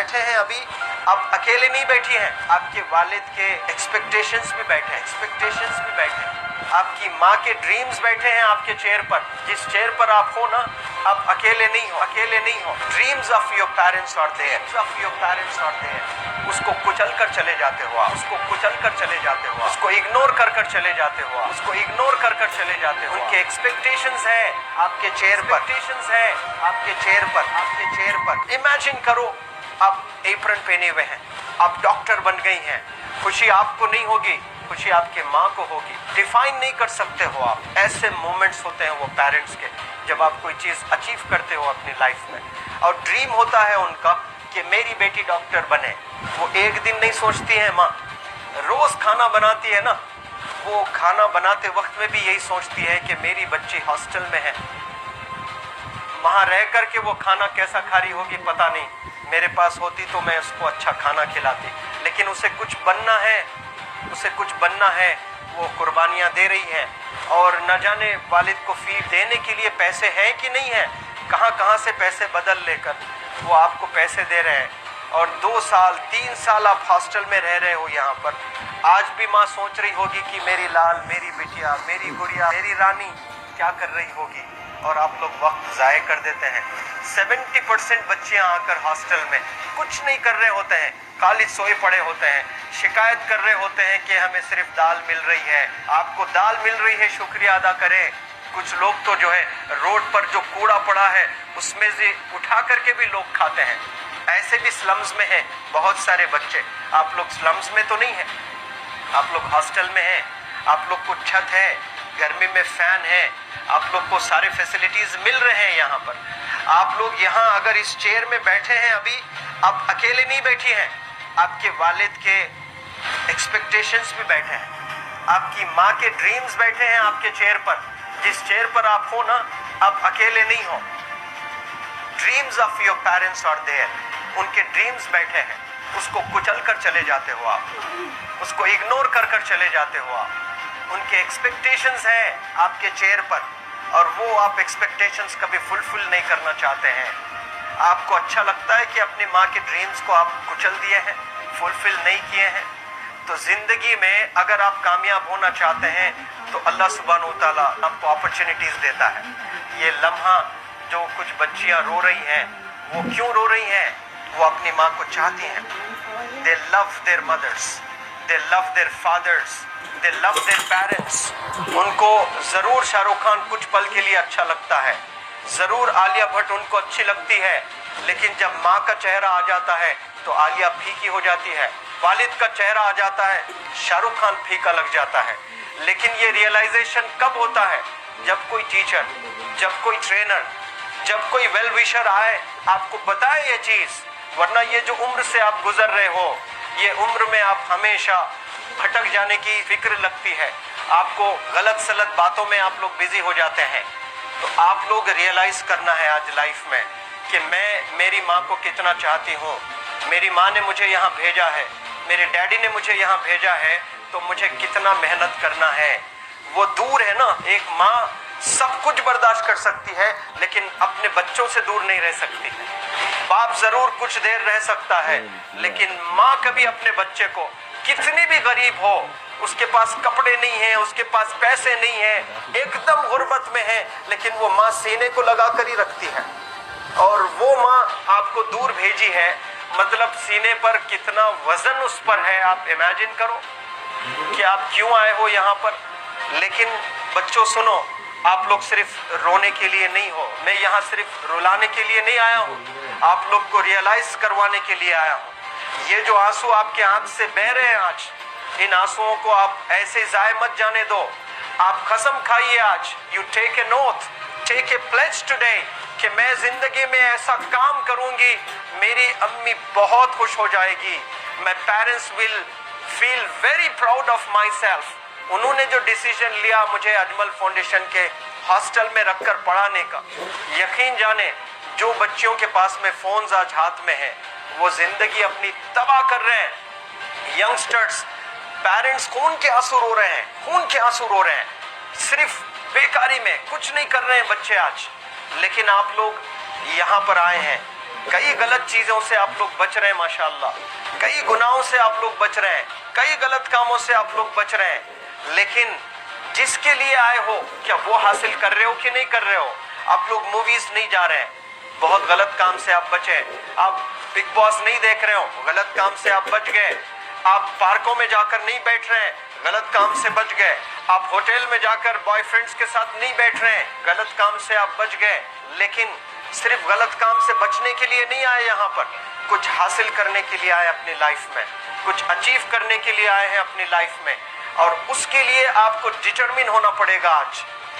बैठे हैं अभी, आप अकेले नहीं बैठी हैं, आपके वालिद के एक्सपेक्टेशंस भी बैठे हैं, आपकी माँ के ड्रीम्स बैठे हैं आपके चेयर पर। जिस चेयर पर आप हो ना, आप अकेले नहीं हो। Dreams of your parents are there, उसको कुचल कर चले जाते हो आप, उसको इग्नोर कर चले जाते हो उनके एक्सपेक्टेशंस है आपके चेयर पर। इमेजिन करो आप एप्रन पहने हुए हैं, आप डॉक्टर बन गई हैं, खुशी आपको नहीं होगी, खुशी आपके माँ को होगी। डिफाइन नहीं कर सकते हो आप। ऐसे मोमेंट्स होते हैं वो पेरेंट्स के, जब आप कोई चीज़ अचीव करते हो अपनी लाइफ में, और ड्रीम होता है उनका कि मेरी बेटी डॉक्टर बने। वो एक दिन नहीं सोचती है माँ, रोज़ खाना बनाती है ना, वो खाना बनाते वक्त में भी यही सोचती है कि मेरी बच्ची हॉस्टल में है, वहाँ रह कर के वो खाना कैसा खा रही होगी पता नहीं, मेरे पास होती तो मैं उसको अच्छा खाना खिलाती। लेकिन उसे कुछ बनना है, वो कुर्बानियाँ दे रही है, और न जाने वालिद को फीड देने के लिए पैसे हैं कि नहीं है, कहाँ से पैसे बदल लेकर वो आपको पैसे दे रहे हैं। और 2 साल 3 साल आप हॉस्टल में रह रहे हो यहाँ पर। आज भी माँ सोच रही होगी कि मेरी लाल, मेरी बिटिया, मेरी गुड़िया, मेरी रानी क्या कर रही होगी, और आप लोग वक्त ज़ाय कर देते हैं। 70% बच्चियाँ आकर हॉस्टल में कुछ नहीं कर रहे होते हैं, खाली सोए पड़े होते हैं, शिकायत कर रहे होते हैं कि हमें सिर्फ दाल मिल रही है। आपको दाल मिल रही है, शुक्रिया अदा करें। कुछ लोग तो जो है रोड पर जो कूड़ा पड़ा है उसमें से उठा करके भी लोग खाते हैं। ऐसे भी स्लम्स में हैं बहुत सारे बच्चे। आप लोग स्लम्स में तो नहीं हैं, आप लोग हॉस्टल में हैं, आप लोग को छत है, गर्मी में फैन है, आप लोग को सारे फैसिलिटीज़ मिल रहे हैं यहाँ पर। आप लोग यहाँ अगर इस चेयर में बैठे हैं अभी, आप अकेले नहीं बैठी हैं, आपके वालिद के एक्सपेक्टेशंस भी बैठे हैं, आपकी माँ के ड्रीम्स बैठे हैं आपके चेयर पर। जिस चेयर पर आप हो ना, आप अकेले नहीं हो। Dreams of your parents are there, उनके ड्रीम्स बैठे हैं, उसको कुचल कर चले जाते हो आप, उसको इग्नोर कर चले जाते हो आप। उनके एक्सपेक्टेशंस है आपके चेयर पर, और वो आप एक्सपेक्टेशंस कभी फुलफिल नहीं करना चाहते हैं। आपको अच्छा लगता है कि अपनी माँ के ड्रीम्स को आप कुचल दिए हैं, फुलफिल नहीं किए हैं। तो ज़िंदगी में अगर आप कामयाब होना चाहते हैं तो अल्लाह सुब्हानहू व तआला आपको अपॉर्चुनिटीज़ देता है। ये लम्हा जो कुछ बच्चियाँ रो रही हैं, वो क्यों रो रही हैं? वो अपनी माँ को चाहती हैं। They love their mothers, they love their fathers, they love their parents. उनको ज़रूर शाहरुख खान कुछ पल के लिए अच्छा लगता है, ज़रूर आलिया भट्ट उनको अच्छी लगती है, लेकिन जब माँ का चेहरा आ जाता है तो आलिया फीकी हो जाती है। वालिद का चेहरा आ जाता है, शाहरुख खान फीका लग जाता है। लेकिन ये रियलाइजेशन कब होता है? जब कोई टीचर, जब कोई ट्रेनर, जब कोई वेल विशर आए, आपको बताए ये चीज़। वरना ये जो उम्र से आप गुजर रहे हो, ये उम्र में आप हमेशा भटक जाने की फिक्र लगती है, आपको गलत सलत बातों में आप लोग बिजी हो जाते हैं। तो आप लोग रियलाइज़ करना है आज लाइफ में कि मैं मेरी माँ को कितना चाहती हूँ। मेरी माँ ने मुझे यहाँ भेजा है, मेरे डैडी ने मुझे यहाँ भेजा है, तो मुझे कितना मेहनत करना है। वो दूर है ना, एक माँ सब कुछ बर्दाश्त कर सकती है, लेकिन अपने बच्चों से दूर नहीं रह सकती है। बाप ज़रूर कुछ देर रह सकता है, लेकिन माँ कभी अपने बच्चे को, कितनी भी गरीब हो, उसके पास कपड़े नहीं हैं, उसके पास पैसे नहीं हैं, एकदम गुर्बत में है, लेकिन वो माँ सीने को लगा कर ही रखती है। और वो माँ आपको दूर भेजी है, मतलब सीने पर कितना वजन उस पर है। आप इमेजिन करो कि आप क्यों आए हो यहाँ पर। लेकिन बच्चों सुनो, आप लोग सिर्फ रोने के लिए नहीं हो, मैं यहाँ सिर्फ रुलाने के लिए नहीं आया हूँ, आप लोग को रियलाइज करवाने के लिए आया हूँ। ये जो आंसू आपके आंख से बह रहे हैं आज, इन आंसुओं को आप ऐसे जाए मत जाने दो। आप कसम खाइए आज, you take a note, take a pledge today, कि मैं जिंदगी में ऐसा काम करूंगी, मेरी अम्मी बहुत खुश हो जाएगी, my parents will feel very proud of my self. उन्होंने जो डिसीजन लिया मुझे अजमल फाउंडेशन के हॉस्टल में रखकर पढ़ाने का, यकीन जाने जो बच्चियों के पास में फ़ोन्स आज हाथ में हैं, वो ज़िंदगी अपनी तबाह कर रहे हैं। यंगस्टर्स, पेरेंट्स खून के आंसू रो रहे हैं, खून के आंसू रो रहे हैं, सिर्फ बेकारी में कुछ नहीं कर रहे हैं बच्चे आज। लेकिन आप लोग यहाँ पर आए हैं, کئی غلط چیزوں سے آپ لوگ بچ رہے ہیں ماشاءاللہ، کئی گناہوں سے آپ لوگ بچ رہے ہیں، کئی غلط کاموں سے آپ لوگ بچ رہے ہیں، لیکن جس کے لیے آئے ہو کیا وہ حاصل کر رہے ہو کہ نہیں کر رہے ہو؟ آپ لوگ موویز نہیں جا رہے ہیں، بہت غلط کام سے آپ بچے، آپ بگ باس نہیں دیکھ رہے ہو، غلط کام سے آپ بچ گئے، آپ پارکوں میں جا کر نہیں بیٹھ رہے ہیں، غلط کام سے بچ گئے، آپ ہوٹل میں جا کر بوائے فرینڈز کے ساتھ نہیں بیٹھ رہے ہیں، غلط کام سے آپ بچ گئے۔ لیکن صرف غلط کام سے بچنے کے لیے نہیں آئے یہاں پر، کچھ حاصل کرنے کے لیے آئے اپنی لائف میں، کچھ اچیو کرنے کے لیے آئے ہیں اپنی لائف میں، اور اس کے لیے آپ کو ڈٹرمن ہونا پڑے گا۔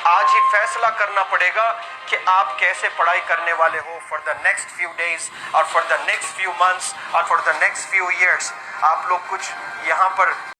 آج ہی فیصلہ کرنا پڑے گا کہ آپ کیسے پڑھائی کرنے والے ہو for the next few days اور for the next few months اور for the next few years. آپ لوگ کچھ یہاں پر